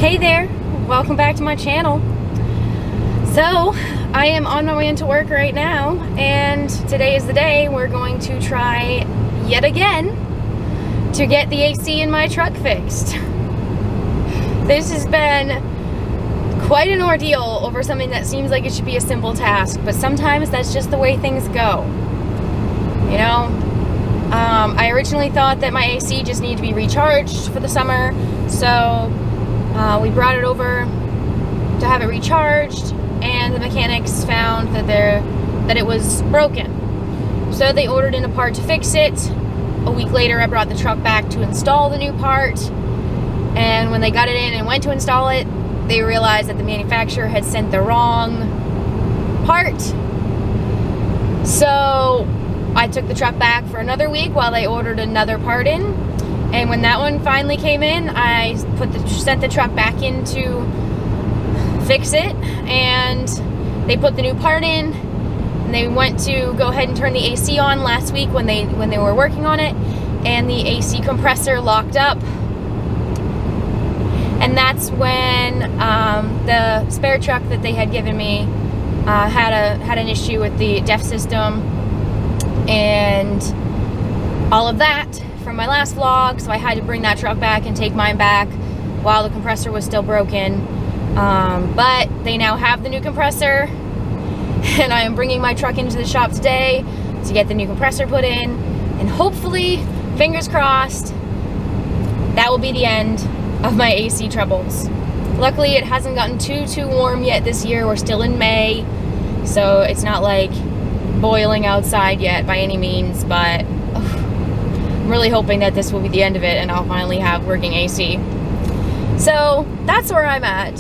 Hey there, welcome back to my channel. So I am on my way into work right now, and today is the day we're going to try yet again to get the AC in my truck fixed. This has been quite an ordeal over something that seems like it should be a simple task, but sometimes that's just the way things go. You know, I originally thought that my AC just needed to be recharged for the summer, so we brought it over to have it recharged, and the mechanics found that it was broken. So they ordered in a part to fix it. A week later, I brought the truck back to install the new part, and when they got it in and went to install it, they realized that the manufacturer had sent the wrong part. So I took the truck back for another week while they ordered another part in. And when that one finally came in, I sent the truck back in to fix it, and they put the new part in, and they went to go ahead and turn the AC on last week when they were working on it, and the AC compressor locked up. And that's when the spare truck that they had given me had an issue with the DEF system and all of that from my last vlog, so I had to bring that truck back and take mine back while the compressor was still broken. But they now have the new compressor, and I am bringing my truck into the shop today to get the new compressor put in, and hopefully, fingers crossed, that will be the end of my AC troubles. Luckily, it hasn't gotten too warm yet this year. We're still in May, so it's not like boiling outside yet by any means, but I'm really hoping that this will be the end of it and I'll finally have working AC. So that's where I'm at.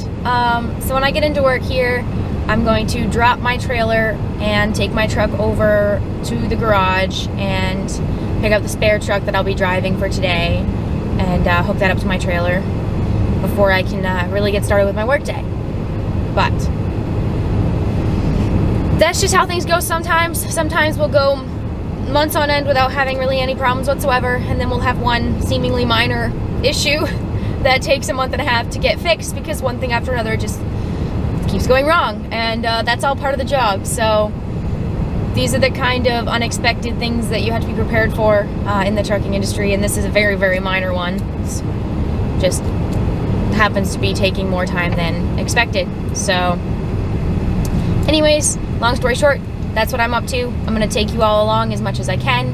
So when I get into work here, I'm going to drop my trailer and take my truck over to the garage and pick up the spare truck that I'll be driving for today, and hook that up to my trailer before I can really get started with my work day. But that's just how things go sometimes. Sometimes we'll go months on end without having really any problems whatsoever, and then we'll have one seemingly minor issue that takes a month and a half to get fixed because one thing after another just keeps going wrong, and that's all part of the job. So these are the kind of unexpected things that you have to be prepared for in the trucking industry, and this is a very minor one. It's just happens to be taking more time than expected. So anyways, long story short, that's what I'm up to. I'm gonna take you all along as much as I can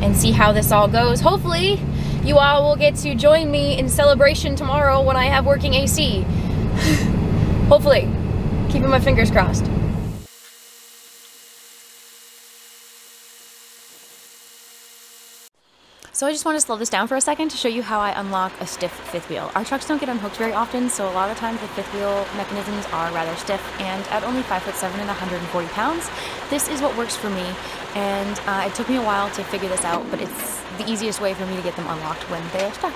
and see how this all goes. Hopefully you all will get to join me in celebration tomorrow when I have working AC. Hopefully. Keeping my fingers crossed. So I just want to slow this down for a second to show you how I unlock a stiff fifth wheel. Our trucks don't get unhooked very often, so a lot of times the fifth wheel mechanisms are rather stiff, and at only 5'7" and 140 pounds, this is what works for me. And it took me a while to figure this out, but it's the easiest way for me to get them unlocked when they are stuck.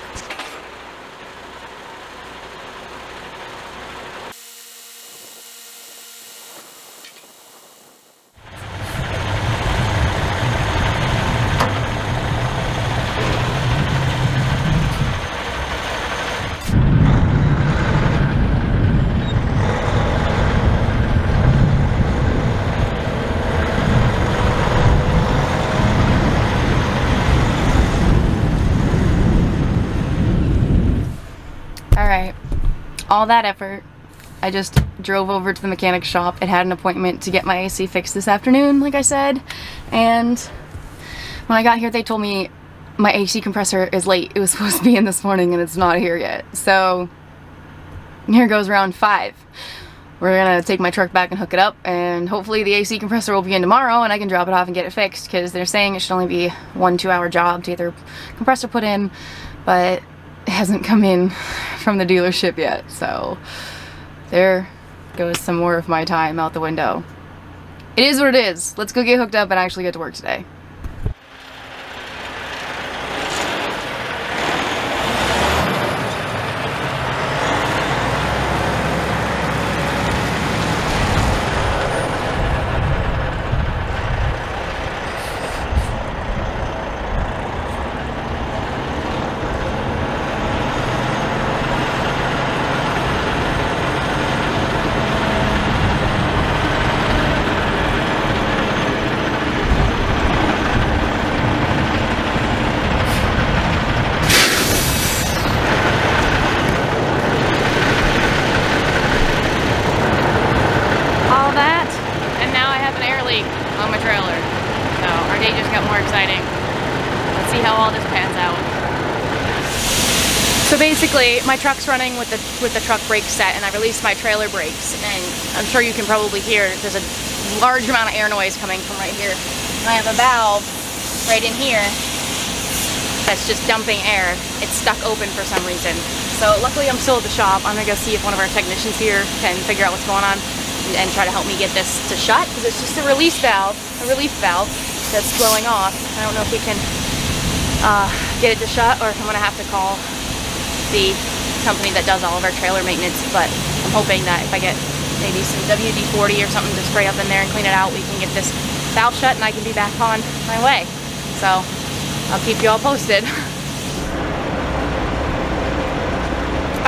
Alright, all that effort, I just drove over to the mechanic shop. It had an appointment to get my AC fixed this afternoon, like I said, and when I got here they told me my AC compressor is late. It was supposed to be in this morning and it's not here yet. So here goes round 5. We're gonna take my truck back and hook it up, and hopefully the AC compressor will be in tomorrow and I can drop it off and get it fixed, because they're saying it should only be 1-2 hour job to get their compressor put in, but it hasn't come in from the dealership yet, so there goes some more of my time out the window. It is what it is. Let's go get hooked up and actually get to work today. So basically, my truck's running with the truck brake set, and I released my trailer brakes, and I'm sure you can probably hear there's a large amount of air noise coming from right here. And I have a valve right in here that's just dumping air. It's stuck open for some reason. So luckily I'm still at the shop. I'm gonna go see if one of our technicians here can figure out what's going on and try to help me get this to shut, because it's just a relief valve that's blowing off. I don't know if we can get it to shut, or if I'm gonna have to call the company that does all of our trailer maintenance, but I'm hoping that if I get maybe some WD-40 or something to spray up in there and clean it out, we can get this valve shut and I can be back on my way. So I'll keep you all posted.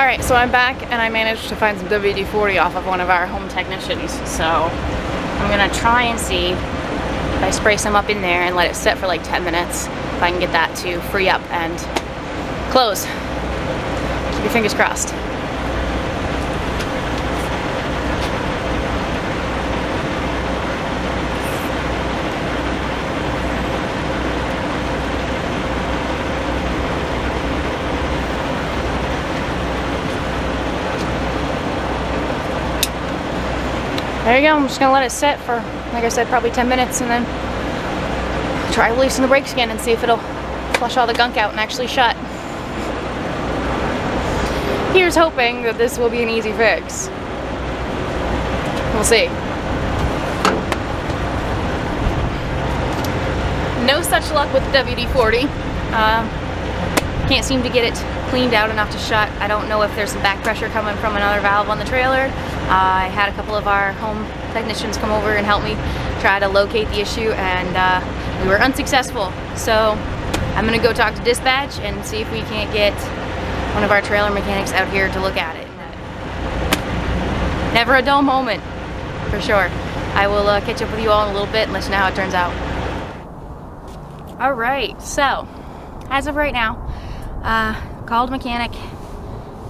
Alright, so I'm back and I managed to find some WD-40 off of one of our home technicians. So I'm gonna try and see if I spray some up in there and let it sit for like 10 minutes, if I can get that to free up and close. Keep your fingers crossed. There you go, I'm just gonna let it sit for, like I said, probably 10 minutes, and then try releasing the brakes again and see if it'll flush all the gunk out and actually shut. Here's hoping that this will be an easy fix. We'll see. No such luck with the WD-40. Can't seem to get it cleaned out enough to shut. I don't know if there's some back pressure coming from another valve on the trailer. I had a couple of our home technicians come over and help me try to locate the issue, and we were unsuccessful. So I'm gonna go talk to dispatch and see if we can't get one of our trailer mechanics out here to look at it. Never a dull moment, for sure. I will catch up with you all in a little bit and let you know how it turns out. All right, so as of right now, called a mechanic.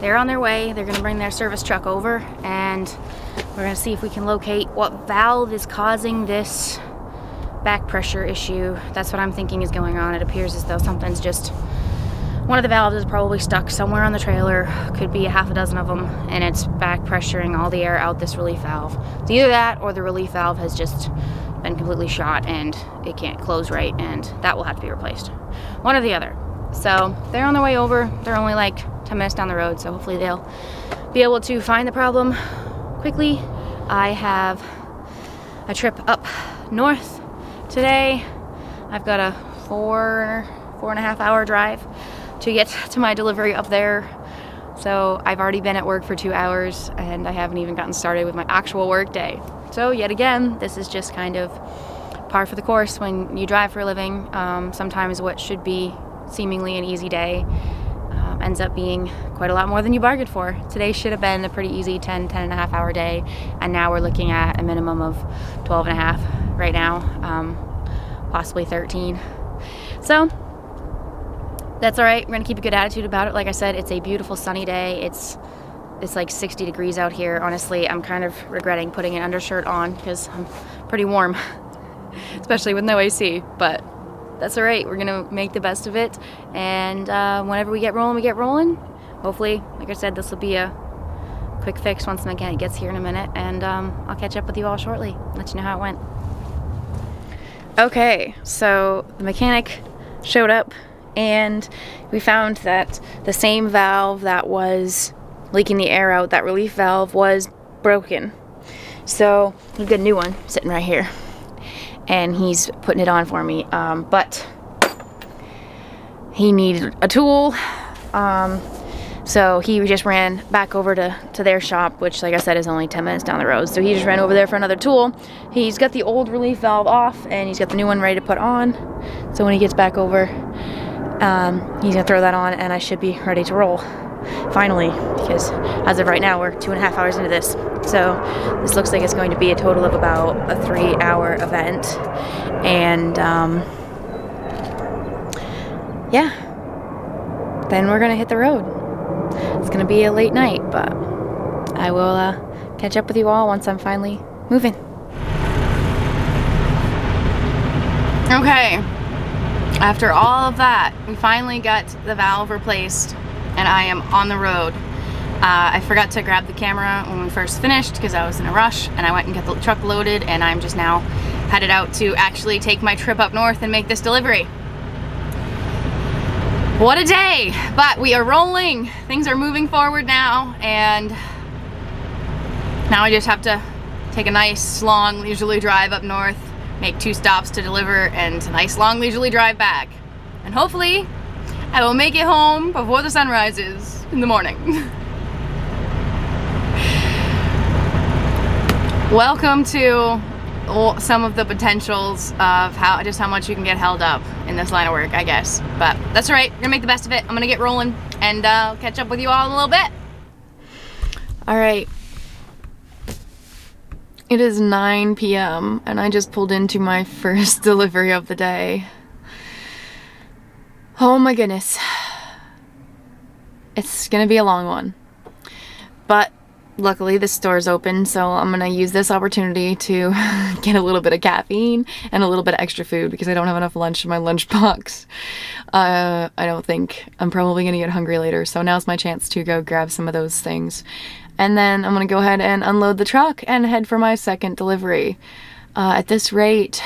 They're on their way. They're gonna bring their service truck over, and we're gonna see if we can locate what valve is causing this back pressure issue. That's what I'm thinking is going on. It appears as though something's just, one of the valves is probably stuck somewhere on the trailer, could be a half a dozen of them, and it's back pressuring all the air out this relief valve. It's either that or the relief valve has just been completely shot and it can't close right, and that will have to be replaced. One or the other. So they're on their way over. They're only like 10 minutes down the road, so hopefully they'll be able to find the problem quickly. I have a trip up north today. I've got a four and a half hour drive to get to my delivery up there. So I've already been at work for 2 hours and I haven't even gotten started with my actual work day. So yet again, this is just kind of par for the course when you drive for a living. Sometimes what should be seemingly an easy day ends up being quite a lot more than you bargained for. Today should have been a pretty easy 10 and a half hour day, and now we're looking at a minimum of 12 and a half right now, possibly 13. So that's all right. We're gonna keep a good attitude about it. Like I said, it's a beautiful sunny day. It's like 60 degrees out here. Honestly, I'm kind of regretting putting an undershirt on because I'm pretty warm, especially with no AC, but that's all right. We're gonna make the best of it, and whenever we get rolling, we get rolling. Hopefully, like I said, this will be a quick fix once the mechanic gets here in a minute, and I'll catch up with you all shortly, let you know how it went. Okay, so the mechanic showed up, and we found that the same valve that was leaking the air out, that relief valve, was broken. So we've got a new one sitting right here, and he's putting it on for me, but he needed a tool, so he just ran back over to their shop, which, like I said, is only 10 minutes down the road. So he just ran over there for another tool. He's got the old relief valve off, and he's got the new one ready to put on. So when he gets back over, he's gonna throw that on, and I should be ready to roll, finally, because as of right now, we're 2.5 hours into this. So this looks like it's going to be a total of about a 3-hour event, and yeah, then we're gonna hit the road. It's gonna be a late night, but I will catch up with you all once I'm finally moving. Okay, after all of that, we finally got the valve replaced, and I am on the road. I forgot to grab the camera when we first finished because I was in a rush, and I went and got the truck loaded, and I'm just now headed out to actually take my trip up north and make this delivery. What a day, but we are rolling. Things are moving forward now, and now I just have to take a nice long leisurely drive up north, make 2 stops to deliver, and a nice long leisurely drive back. And hopefully I will make it home before the sun rises in the morning. Welcome to some of the potentials of just how much you can get held up in this line of work, I guess. But that's all right, we're gonna make the best of it. I'm gonna get rolling, and I'll catch up with you all in a little bit. All right, it is 9 p.m. and I just pulled into my first delivery of the day. Oh my goodness. It's gonna be a long one. But luckily the store's open, so I'm gonna use this opportunity to get a little bit of caffeine and a little bit of extra food because I don't have enough lunch in my lunchbox. I don't think. I'm probably gonna get hungry later, so now's my chance to go grab some of those things. And then I'm gonna go ahead and unload the truck and head for my second delivery. At this rate,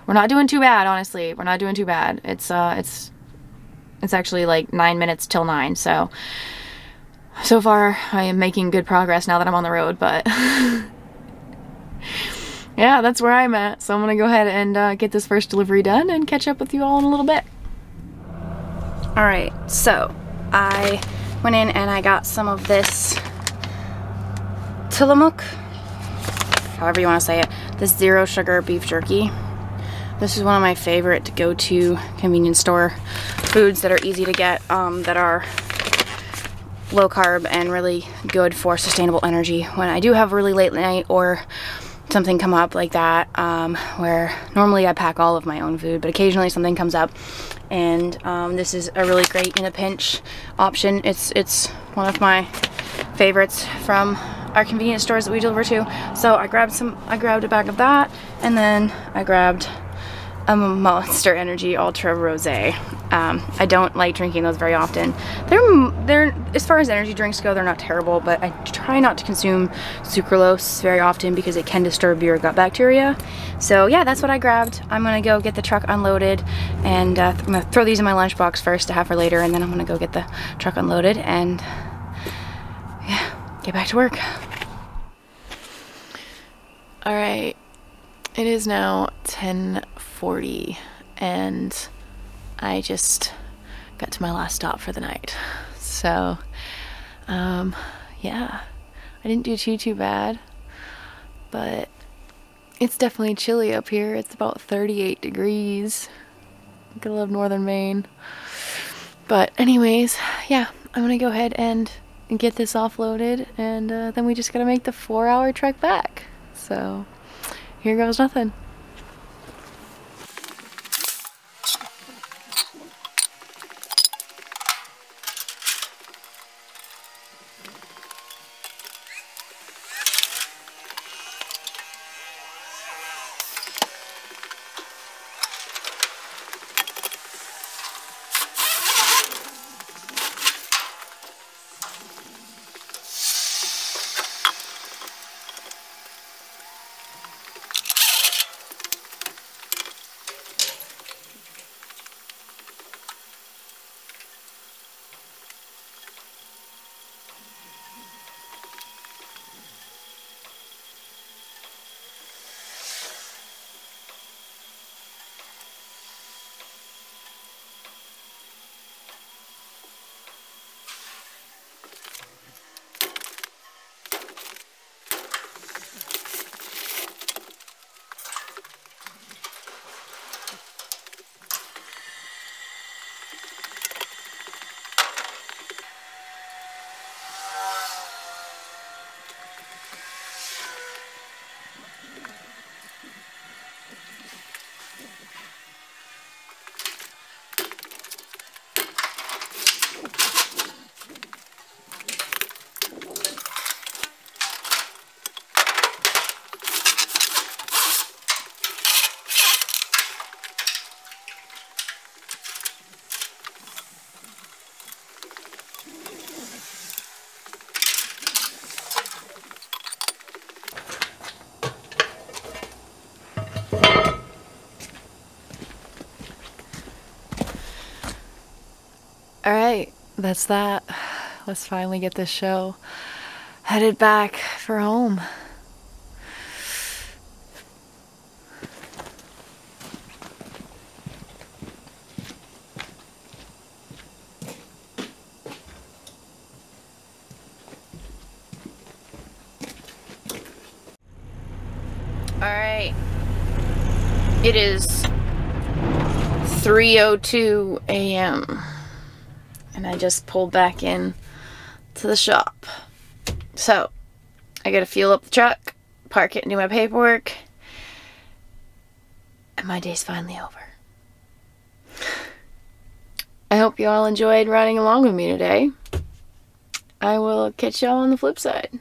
we're not doing too bad, honestly. We're not doing too bad. It's actually like 9 minutes till 9, so far I am making good progress now that I'm on the road, but yeah, that's where I'm at. So I'm gonna go ahead and get this first delivery done and catch up with you all in a little bit. Alright, so I went in and I got some of this Tillamook, however you want to say it, this zero sugar beef jerky. This is one of my favorite go-to convenience store foods that are easy to get, that are low carb and really good for sustainable energy when I do have a really late night or something come up like that, where normally I pack all of my own food, but occasionally something comes up, and this is a really great in a pinch option. It's one of my favorites from our convenience stores that we deliver to. So I grabbed a bag of that, and then I grabbed a Monster Energy Ultra Rosé. I don't like drinking those very often. They're as far as energy drinks go, they're not terrible, but I try not to consume sucralose very often because it can disturb your gut bacteria. So yeah, that's what I grabbed. I'm gonna go get the truck unloaded, and I'm gonna throw these in my lunchbox first to have for later, and then I'm gonna go get the truck unloaded and yeah, get back to work. All right. It is now 10:40 and I just got to my last stop for the night. So, yeah, I didn't do too bad, but it's definitely chilly up here. It's about 38 degrees. I love northern Maine. But anyways, yeah, I'm gonna go ahead and get this offloaded, and then we just gotta make the 4-hour trek back. So here goes nothing. that's that. Let's finally get this show headed back for home. Alright, it is 3:02 a.m. and I just pulled back in to the shop. So, I gotta fuel up the truck, park it and do my paperwork, and my day's finally over. I hope you all enjoyed riding along with me today. I will catch y'all on the flip side.